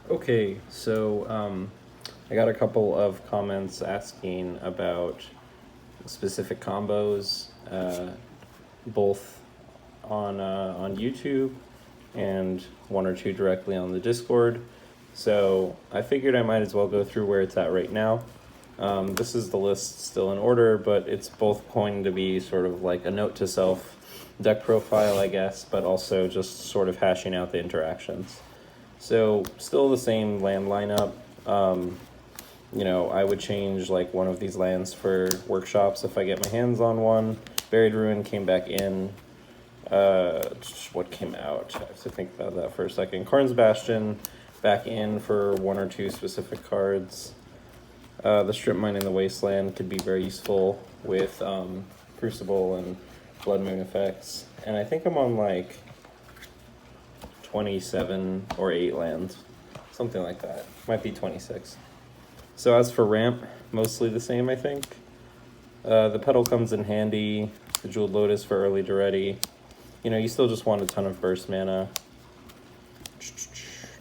Okay, so I got a couple of comments asking about specific combos, both on YouTube and one or two directly on the Discord. So I figured I might as well go through where it's at right now. This is the list still in order, but it's both going to be sort of like a note to self deck profile, I guess, but also just sort of hashing out the interactions. So still the same land lineup. I would change like one of these lands for workshops if I get my hands on one. Buried Ruin came back in. What came out? I have to think about that for a second. Karn's Bastion back in for one or two specific cards. The Strip Mine in the Wasteland could be very useful with Crucible and Blood Moon effects. And I think I'm on like 27 or 8 lands, something like that. Might be 26. So as for ramp, mostly the same, I think. The Petal comes in handy. The Jeweled Lotus for early Daretti. You still just want a ton of burst mana.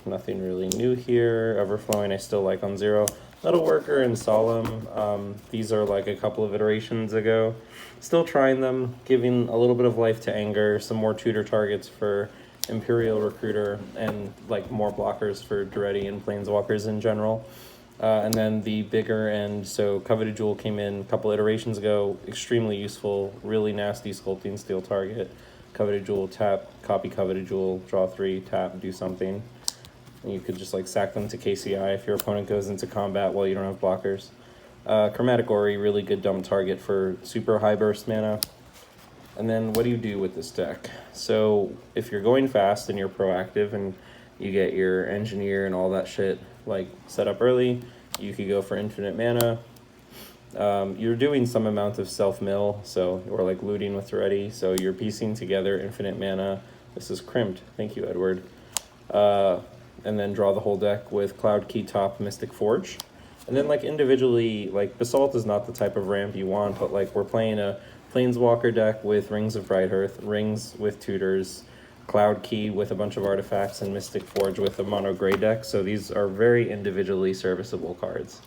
Nothing really new here. Everflowing I still like on 0. Metal Worker and Solemn, these are like a couple of iterations ago. Still trying them, giving a little bit of life to Anger, some more tutor targets for Imperial Recruiter, and like more blockers for Daretti and Planeswalkers in general. And then the bigger end, so Coveted Jewel came in a couple iterations ago, extremely useful, really nasty Sculpting Steel target. Coveted Jewel, tap, copy Coveted Jewel, draw 3, tap, do something. And you could just like sack them to KCI if your opponent goes into combat while you don't have blockers. Chromatic Ori, really good dumb target for super high burst mana. And then what do you do with this deck? So if you're going fast and you're proactive and you get your engineer and all that shit like set up early, you could go for infinite mana. You're doing some amount of self-mill, or like looting with Daretti, so you're piecing together infinite mana. This is crimped. Thank you, Edward. And then draw the whole deck with Cloud Key Top, Mystic Forge. And then like individually, like Basalt is not the type of ramp you want, but like we're playing a Planeswalker deck with Rings of Brighthearth, Rings with Tutors, Cloud Key with a bunch of artifacts, and Mystic Forge with a mono gray deck. So these are very individually serviceable cards.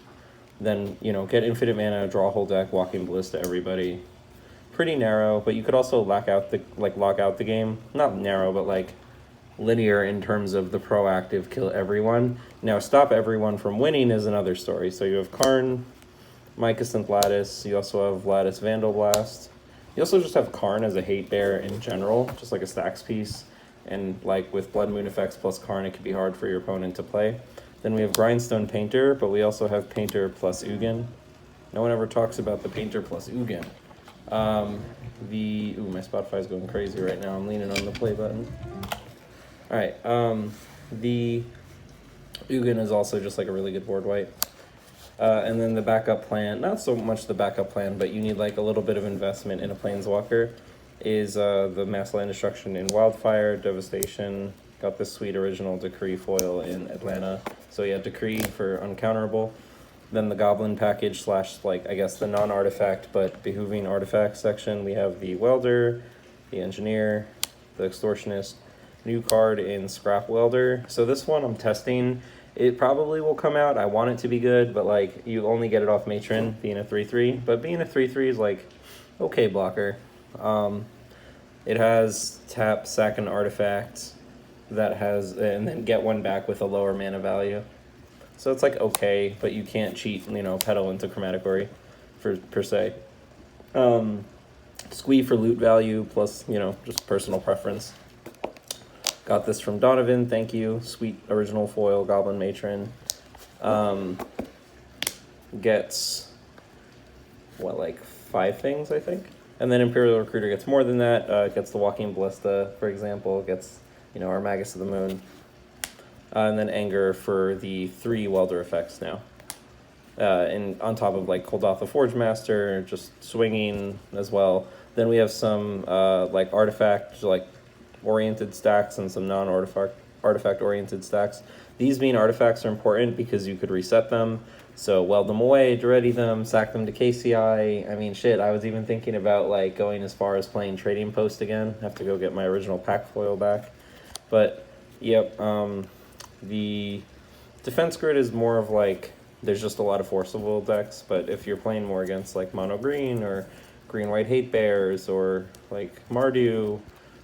Then, get infinite mana, draw a whole deck, Walking Bliss to everybody. Pretty narrow, but you could also lock out the game. Not narrow, but like linear in terms of the proactive kill everyone. Now stop everyone from winning is another story. So you have Karn, Mycosynth Lattice, you also have Lattice Vandal Blast. You also just have Karn as a hate bear in general, just like a stacks piece. And like with Blood Moon effects plus Karn, it could be hard for your opponent to play. Then we have Grindstone Painter, but we also have Painter plus Ugin. No one ever talks about the Painter plus Ugin. My Spotify's going crazy right now. I'm leaning on the play button. All right, the Ugin is also just like a really good board wipe. And then the backup plan, not so much the backup plan, but you need like a little bit of investment in a Planeswalker, is the Mass Land Destruction in Wildfire, Devastation. Got this sweet original Decree foil in Atlanta. So yeah, Decree for uncounterable. Then the Goblin package / I guess the non-artifact but behooving artifact section. We have the Welder, the Engineer, the Extortionist, new card in Scrap Welder. So this one I'm testing. It probably will come out. I want it to be good, but like you only get it off Matron being a 3/3. But being a 3/3 is like okay blocker. It has tap, sack an artifact that has, and then get one back with a lower mana value. So it's like okay, but you can't cheat, pedal into Chromatic Ori per se. Squee for loot value plus, just personal preference. Got this from Donovan, thank you. Sweet original foil, Goblin Matron. Gets, 5 things, I think? And then Imperial Recruiter gets more than that. Gets the Walking Ballista, for example. Gets, our Magus of the Moon. And then Anger for the 3 Welder effects now. And on top of Cold Off the Forge Master, just swinging as well. Then we have some artifact oriented stacks and some non-artifact oriented stacks. These being artifacts are important because you could reset them. So weld them away, Daretti them, sack them to KCI. I mean, shit, I was even thinking about going as far as playing Trading Post again. Have to go get my original pack foil back. But, yep, the Defense Grid is more of like, there's just a lot of forcible decks, but if you're playing more against like mono green or green white hate bears or like Mardu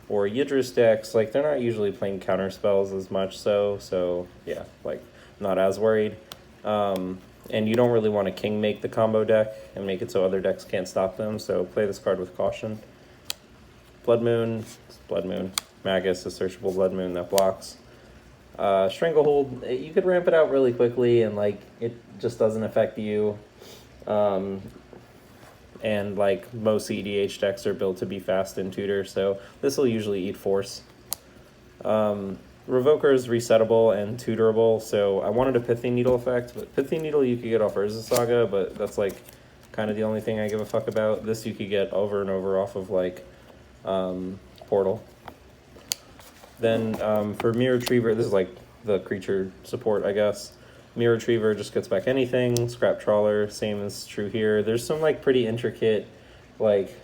or Yidris decks, like they're not usually playing counter spells as much, so yeah, like not as worried. And you don't really want to king make the combo deck and make it so other decks can't stop them, so play this card with caution. Blood Moon, Magus, a searchable Blood Moon that blocks. Stranglehold, you could ramp it out really quickly and like it just doesn't affect you. And like most cEDH decks are built to be fast and tutor, so this will usually eat force. Revoker is resettable and tutorable, so I wanted a Pithing Needle effect, but Pithing Needle you could get off Urza Saga, but that's like kind of the only thing I give a fuck about. This you could get over and over off of like Portal. Then for Mirror Retriever, this is like the creature support, I guess. Mirror Retriever just gets back anything. Scrap Trawler, same is true here. There's some like pretty intricate like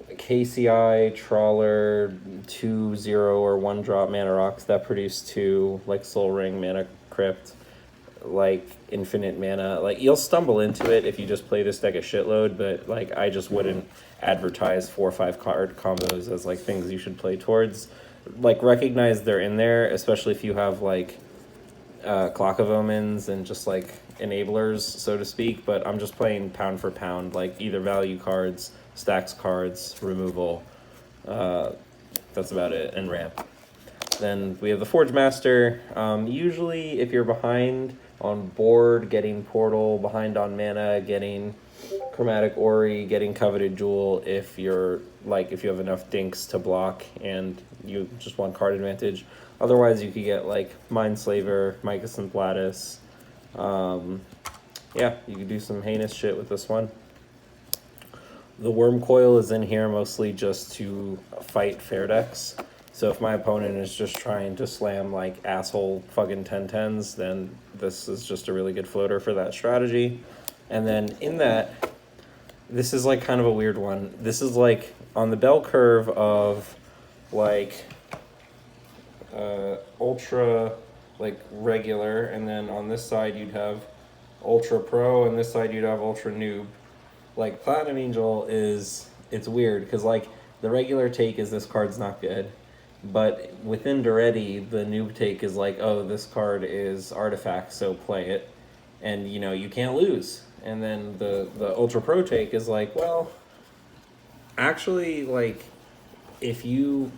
KCI, Trawler, 2/0 or 1-drop mana rocks that produce 2, like Soul Ring, Mana Crypt, like infinite mana. Like you'll stumble into it if you just play this deck a shitload, but like I just wouldn't advertise 4 or 5 card combos as like things you should play towards. Like recognize they're in there, especially if you have like Clock of Omens and just like enablers, so to speak, but I'm just playing pound for pound, like either value cards, stacks cards, removal. That's about it, and ramp. Then we have the Forge Master. Usually if you're behind on board, getting Portal, behind on mana, getting Chromatic Ori, getting Coveted Jewel, if you're like, if you have enough dinks to block and you just want card advantage. Otherwise you could get like Mindslaver, Mycosynth Lattice. Yeah, you could do some heinous shit with this one. The Worm Coil is in here mostly just to fight fair decks. So if my opponent is just trying to slam like asshole fucking 10/10s, then this is just a really good floater for that strategy. And then in that, this is like kind of a weird one. This is like on the bell curve of like ultra like regular, and then on this side you'd have ultra pro, and this side you'd have ultra noob. Like Platinum Angel is, it's weird because like the regular take is this card's not good, but within Daretti the noob take is like, oh, this card is artifact, so play it, and you know you can't lose. And then the ultra pro take is like, well, actually, like if you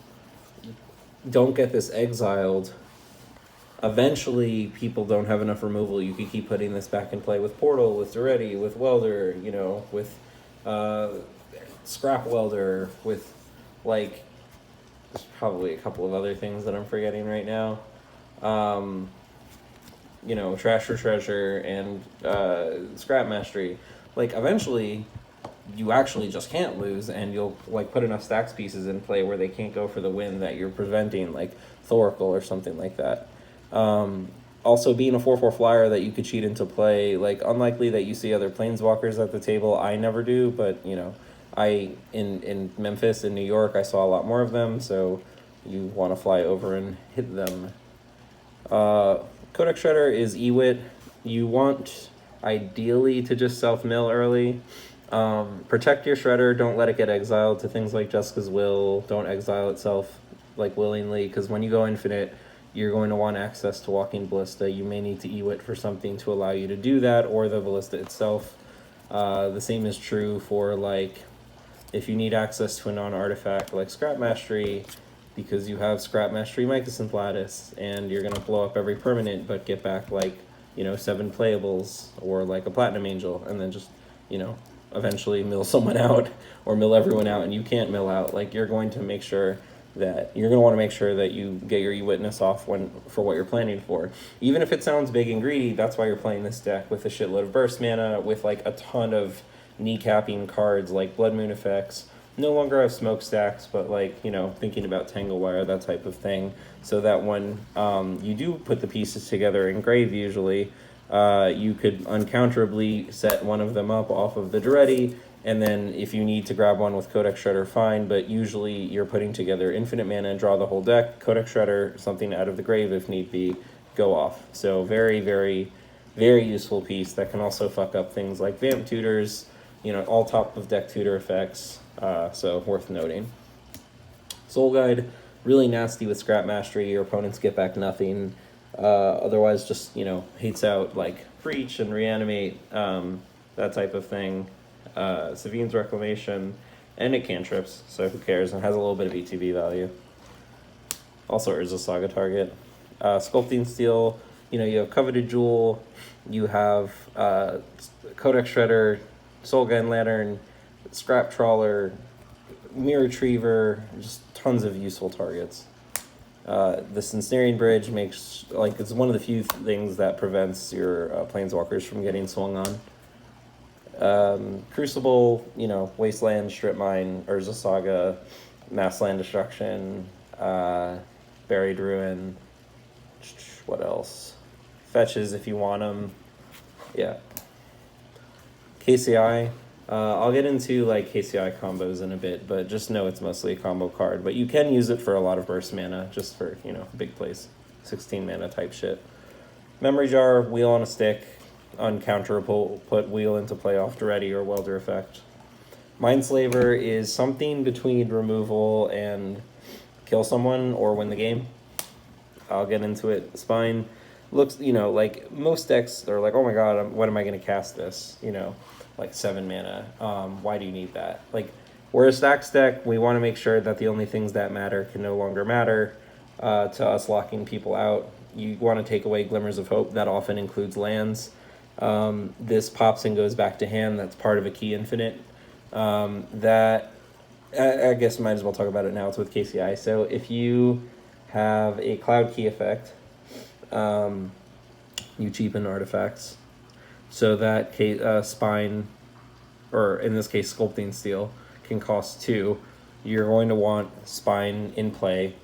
don't get this exiled, eventually people don't have enough removal. You could keep putting this back in play with Portal, with Daretti, with Welder, you know, with Scrap Welder, with like, there's probably a couple of other things that I'm forgetting right now. You know, Trash for Treasure and Scrap Mastery. Like eventually you actually just can't lose, and you'll like put enough stacks pieces in play where they can't go for the win that you're preventing, like Thoracle or something like that. Also being a 4/4 flyer that you could cheat into play, like unlikely that you see other planeswalkers at the table. I never do, but you know, in Memphis and New York I saw a lot more of them, so you want to fly over and hit them. Codex Shredder is Ewit. You want ideally to just self-mill early. Protect your Shredder, don't let it get exiled to things like Jessica's Will. Don't exile itself like willingly, because when you go infinite you're going to want access to Walking Ballista. You may need to Ewit for something to allow you to do that, or the Ballista itself. The same is true for like if you need access to a non-artifact like Scrap Mastery, because you have Scrap Mastery Mycosynth Lattice, and you're going to blow up every permanent but get back like, you know, 7 playables, or like a Platinum Angel, and then just, you know, eventually mill someone out or mill everyone out, and you can't mill out. Like you're going to make sure that you're going to want to make sure that you get your E-Witness off for what you're planning for. Even if it sounds big and greedy, that's why you're playing this deck with a shitload of burst mana, with like a ton of kneecapping cards like Blood Moon effects. No longer have smokestacks, but like, you know, thinking about Tangle Wire, that type of thing, so that when you do put the pieces together in grave, usually you could uncounterably set one of them up off of the Daretti, and then if you need to grab one with Codex Shredder, fine, but usually you're putting together infinite mana and draw the whole deck, Codex Shredder, something out of the grave if need be, go off. So very, very, very useful piece that can also fuck up things like vamp tutors, you know, all top of deck tutor effects. So worth noting. Soul Guide, really nasty with Scrap Mastery. Your opponents get back nothing. Otherwise, just, you know, hates out like Breach and Reanimate, that type of thing. Savine's Reclamation, and it cantrips, so who cares? And has a little bit of ETB value. Also Urza Saga target. Sculpting Steel, you know, you have Coveted Jewel, you have Codex Shredder, Soul Gun Lantern, Scrap Trawler, Mirror Retriever, just tons of useful targets. The Ensnaring Bridge makes, like, it's one of the few things that prevents your Planeswalkers from getting swung on. Crucible, you know, Wasteland, Strip Mine, Urza Saga, Mass Land Destruction, Buried Ruin, what else? Fetches if you want them. Yeah. KCI. I'll get into like KCI combos in a bit, but just know it's mostly a combo card. But you can use it for a lot of burst mana, just for, you know, big plays. 16 mana type shit. Memory Jar, Wheel on a Stick, uncounterable, put Wheel into play off Daretti or Welder effect. Mindslaver is something between removal and kill someone or win the game. I'll get into it. Spine looks, you know, like most decks are like, oh my god, when am I going to cast this? You know, like 7 mana. Why do you need that? Like, we're a stacks deck. We want to make sure that the only things that matter can no longer matter to us locking people out. You want to take away Glimmers of Hope. That often includes lands. This pops and goes back to hand. That's part of a key infinite. That I guess I might as well talk about it now. It's with KCI. So if you have a Cloud Key effect, you cheapen artifacts. So that Spine, or in this case Sculpting Steel, can cost 2. You're going to want Spine in play,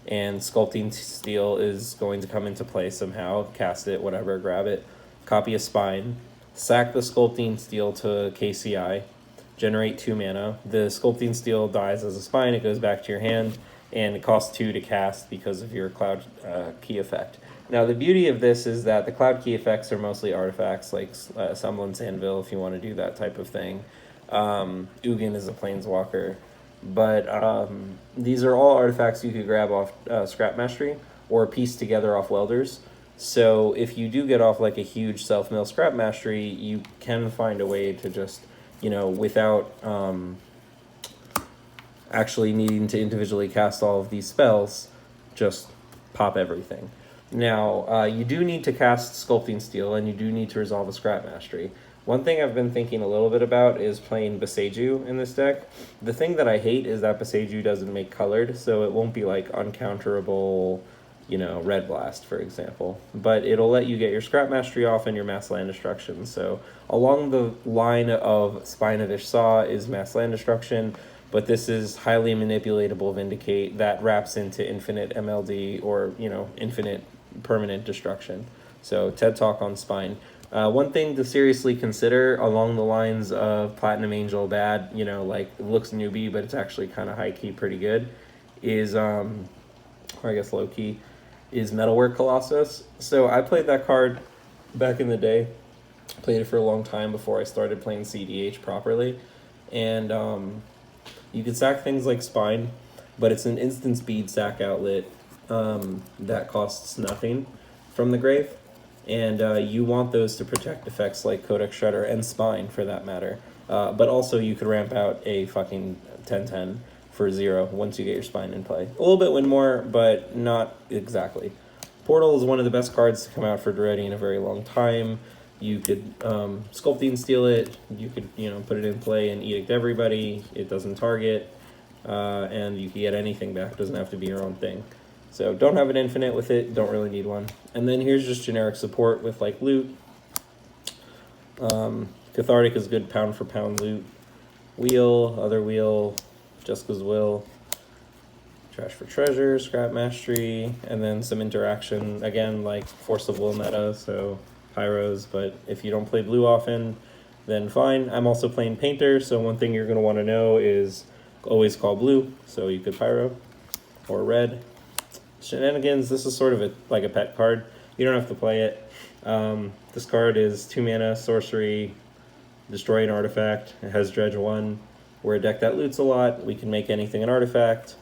and Sculpting Steel is going to come into play somehow. Cast it, whatever, grab it, copy a Spine, sack the Sculpting Steel to KCI, generate 2 mana. The Sculpting Steel dies as a Spine, it goes back to your hand, and it costs 2 to cast because of your Cloud Key effect. Now, the beauty of this is that the Cloud Key effects are mostly artifacts, like Semblance Anvil, if you want to do that type of thing. Ugin is a Planeswalker. But these are all artifacts you could grab off Scrap Mastery or piece together off Welders. So if you do get off like a huge self-mill Scrap Mastery, you can find a way to just, you know, without actually needing to individually cast all of these spells, just pop everything. Now, you do need to cast Sculpting Steel, and you do need to resolve a Scrap Mastery. One thing I've been thinking a little bit about is playing Boseiju in this deck. The thing that I hate is that Boseiju doesn't make colored, so it won't be like uncounterable, you know, Red Blast, for example. But it'll let you get your Scrap Mastery off and your Mass Land Destruction. So along the line of Spine of Ishsaw is Mass Land Destruction, but this is highly manipulatable Vindicate that wraps into infinite MLD or, you know, infinite permanent destruction. So TED Talk on Spine. One thing to seriously consider along the lines of Platinum Angel bad, you know, like it looks newbie, but it's actually kind of high key pretty good, is, or I guess low key, is Metalwork Colossus. So I played that card back in the day, played it for a long time before I started playing cEDH properly, and you can sack things like Spine, but it's an instant speed sack outlet that costs nothing from the grave. And you want those to protect effects like Codex Shredder and Spine, for that matter. But also you could ramp out a fucking 10/10 for 0 once you get your Spine in play. A little bit win more, but not exactly. Portal is one of the best cards to come out for Daretti in a very long time. You could Sculpting Steel it. You could, you know, put it in play and Edict everybody. It doesn't target. And you can get anything back. It doesn't have to be your own thing. So don't have an infinite with it, don't really need one. And then here's just generic support with like loot. Cathartic is good pound for pound loot. Wheel, other wheel, Jessica's Will. Trash for treasure, Scrap Mastery, and then some interaction. Again, like Force of Will meta, so Pyros, but if you don't play blue often, then fine. I'm also playing Painter, so one thing you're going to want to know is always call blue, so you could Pyro, or red. Shenanigans, this is sort of like a pet card. You don't have to play it. This card is 2 mana, sorcery, destroy an artifact. It has dredge 1. We're a deck that loots a lot. We can make anything an artifact.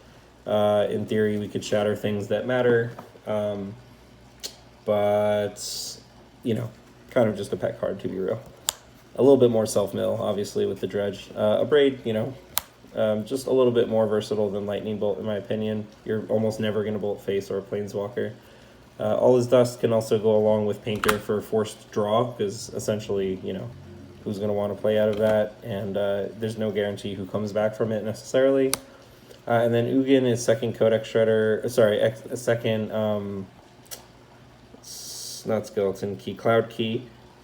In theory, we could shatter things that matter. But, you know, kind of just a pet card, to be real. A little bit more self-mill, obviously, with the dredge. A braid, you know, just a little bit more versatile than lightning bolt, in my opinion. You're almost never going to bolt face or planeswalker. All Is Dust can also go along with Painter for forced draw, because essentially, you know, who's going to want to play out of that, and there's no guarantee who comes back from it necessarily. And then Ugin is second Codex Shredder, second, not Skeleton Key, Cloud Key,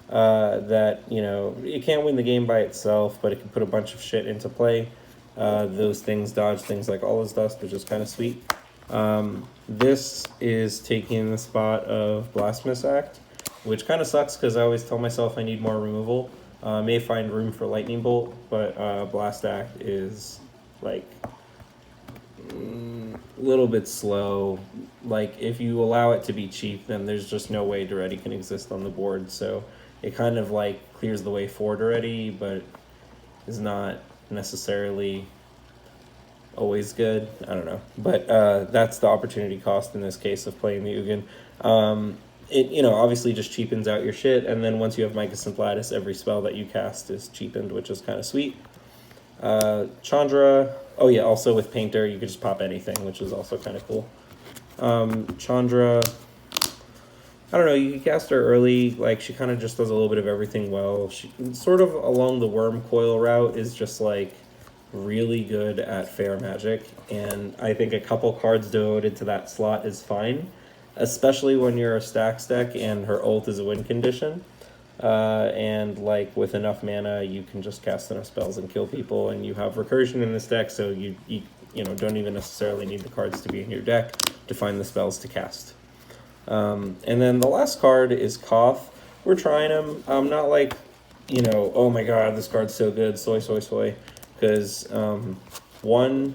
that, you know, it can't win the game by itself, but it can put a bunch of shit into play. Those things dodge things like All Is Dust, which is kind of sweet. This is taking the spot of Blasphemous Act, which kind of sucks because I always tell myself I need more removal. May find room for Lightning Bolt, but Blast Act is like a little bit slow. Like, if you allow it to be cheap, then there's just no way Daretti can exist on the board. So it kind of like clears the way for Daretti, but is not necessarily always good. I don't know, but that's the opportunity cost in this case of playing the Ugin. It, you know, obviously just cheapens out your shit, and then once you have Mycosynth Lattice, every spell that you cast is cheapened, which is kind of sweet. Chandra, oh yeah, also with Painter, you could just pop anything, which is also kind of cool. Chandra, I don't know, you can cast her early, like, she kind of just does a little bit of everything well. She, sort of along the Worm Coil route, is just, like, really good at fair magic, and I think a couple cards devoted to that slot is fine, especially when you're a stacks deck and her ult is a win condition. And like with enough mana, you can just cast enough spells and kill people, and you have recursion in this deck, so you know, don't even necessarily need the cards to be in your deck to find the spells to cast. And then the last card is Koth. We're trying him. I'm not like, you know, oh my god, this card's so good, soy, because one,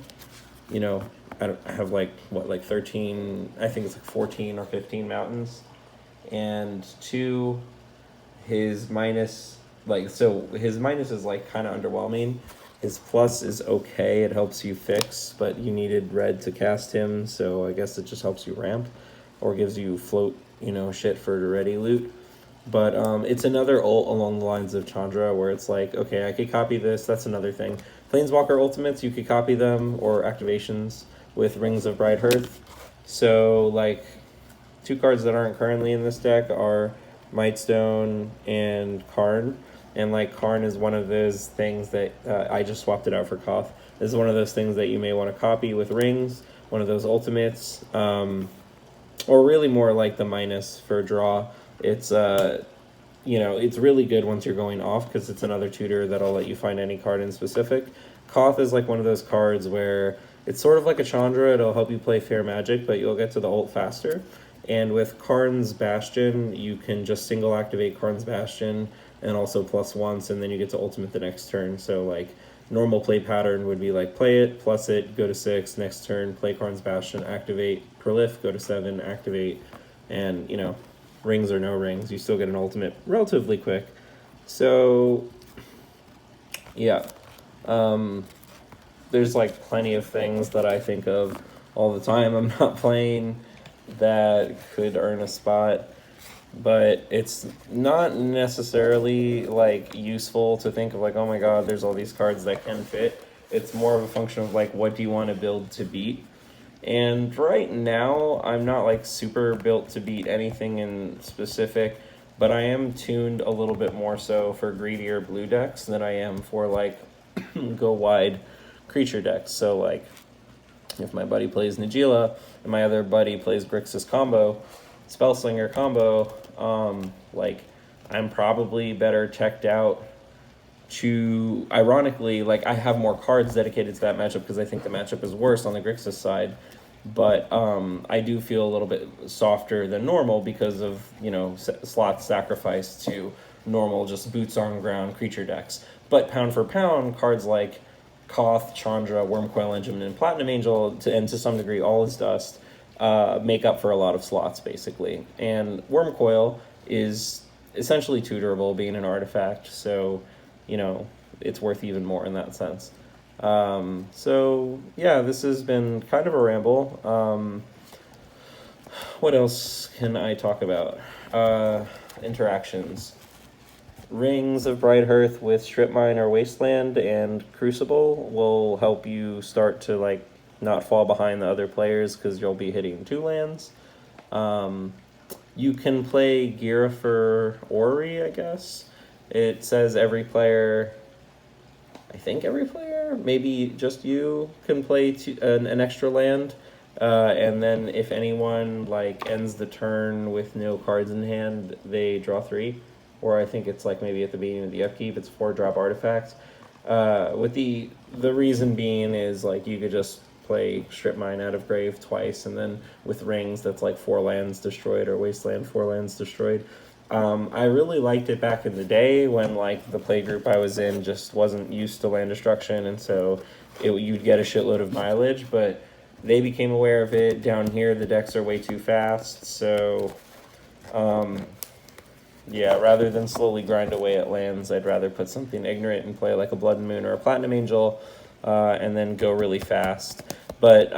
you know, I have like, what, like 13, I think it's like 14 or 15 mountains, and two, his minus, like, so his minus is like kind of underwhelming. His plus is okay, it helps you fix, but you needed red to cast him, so I guess it just helps you ramp, or gives you float, you know, shit for the ready loot. But it's another ult along the lines of Chandra, where it's like, okay, I could copy this, that's another thing. Planeswalker ultimates, you could copy them, or activations, with Rings of Bright Hearth. So, like, two cards that aren't currently in this deck are Mightstone and Karn. And, like, Karn is one of those things that I just swapped it out for Koth. This is one of those things that you may want to copy with Rings, one of those ultimates, or really more like the minus for draw. It's, you know, it's really good once you're going off, because it's another tutor that'll let you find any card in specific. Koth is like one of those cards where it's sort of like a Chandra, it'll help you play fair magic, but you'll get to the ult faster. And with Karn's Bastion, you can just single activate Karn's Bastion and also plus once, and then you get to ultimate the next turn. So like, normal play pattern would be like, play it, plus it, go to 6, next turn, play Karn's Bastion, activate, prolif, go to 7, activate, and, you know, rings or no rings, you still get an ultimate relatively quick. So, yeah. There's like plenty of things that I think of all the time I'm not playing that could earn a spot, but it's not necessarily like useful to think of like, oh my god, there's all these cards that can fit. It's more of a function of like, what do you want to build to beat? And right now, I'm not like super built to beat anything in specific, but I am tuned a little bit more so for greedier blue decks than I am for like go wide creature decks. So like, if my buddy plays Najeela and my other buddy plays Grixis combo, Spellslinger combo, like, I'm probably better checked out to, ironically, like, I have more cards dedicated to that matchup because I think the matchup is worse on the Grixis side, but I do feel a little bit softer than normal because of, you know, slots sacrificed to normal just boots on ground creature decks. But pound for pound, cards like Koth, Chandra, Wormcoil Engine, and Platinum Angel, and to some degree All Is Dust, make up for a lot of slots, basically. And Worm Coil is essentially tutorable, being an artifact, so, you know, it's worth even more in that sense. So, yeah, this has been kind of a ramble. What else can I talk about? Interactions. Rings of Bright Hearth with Strip Mine or Wasteland and Crucible will help you start to, like, not fall behind the other players because you'll be hitting 2 lands. You can play Gira for Ori, I guess. It says every player, I think every player, maybe just you, can play an extra land. And then if anyone like ends the turn with no cards in hand, they draw 3. Or I think it's like maybe at the beginning of the upkeep, it's 4-drop artifacts. With the reason being is like you could just play Strip Mine out of grave twice, and then with rings that's like 4 lands destroyed, or Wasteland 4 lands destroyed. I really liked it back in the day when like the play group I was in just wasn't used to land destruction, and so you'd get a shitload of mileage, but they became aware of it. Down here the decks are way too fast, so yeah, rather than slowly grind away at lands, I'd rather put something ignorant and play like a Blood and Moon or a Platinum Angel, and then go really fast. But,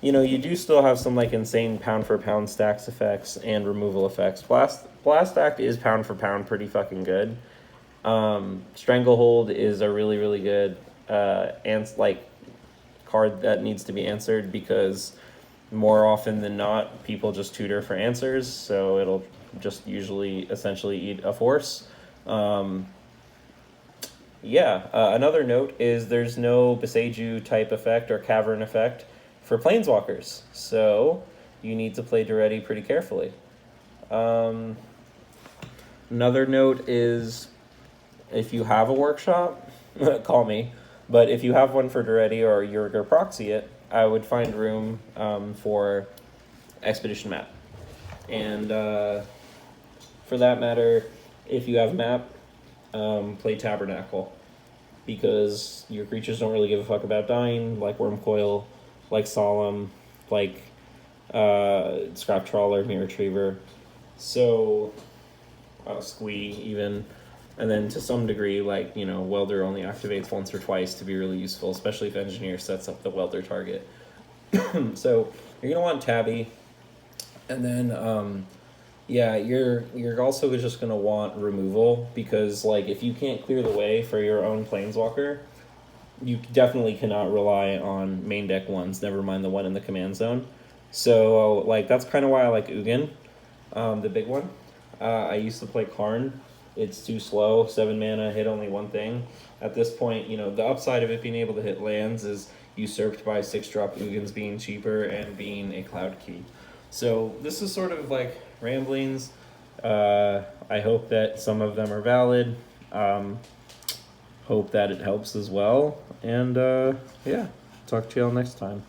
you know, you do still have some like insane pound for pound stacks effects and removal effects. Blast Act is pound for pound pretty fucking good. Stranglehold is a really, really good card that needs to be answered, because more often than not, people just tutor for answers, so it'll just usually essentially eat a force. Another note is there's no Beseiju type effect or Cavern effect for Planeswalkers, so you need to play Daretti pretty carefully. Another note is if you have a workshop, call me, but if you have one for Daretti or you're going to proxy it, I would find room for Expedition Map. And for that matter, if you have Map, play Tabernacle, because your creatures don't really give a fuck about dying, like Worm Coil, like Solemn, like Scrap Trawler, Mirror Retriever, so Squee even, and then to some degree, like, you know, Welder only activates once or twice to be really useful, especially if Engineer sets up the Welder target. So you're gonna want Tabby, and then you're also just gonna want removal, because like if you can't clear the way for your own Planeswalker, you definitely cannot rely on main deck ones, never mind the one in the command zone. So like that's kind of why I like Ugin, the big one. I used to play Karn. It's too slow, 7 mana, hit only one thing. At this point, you know, the upside of it being able to hit lands is usurped by 6-drop Ugins being cheaper and being a Cloud Key. So this is sort of like ramblings. I hope that some of them are valid. Hope that it helps as well. And yeah, talk to y'all next time.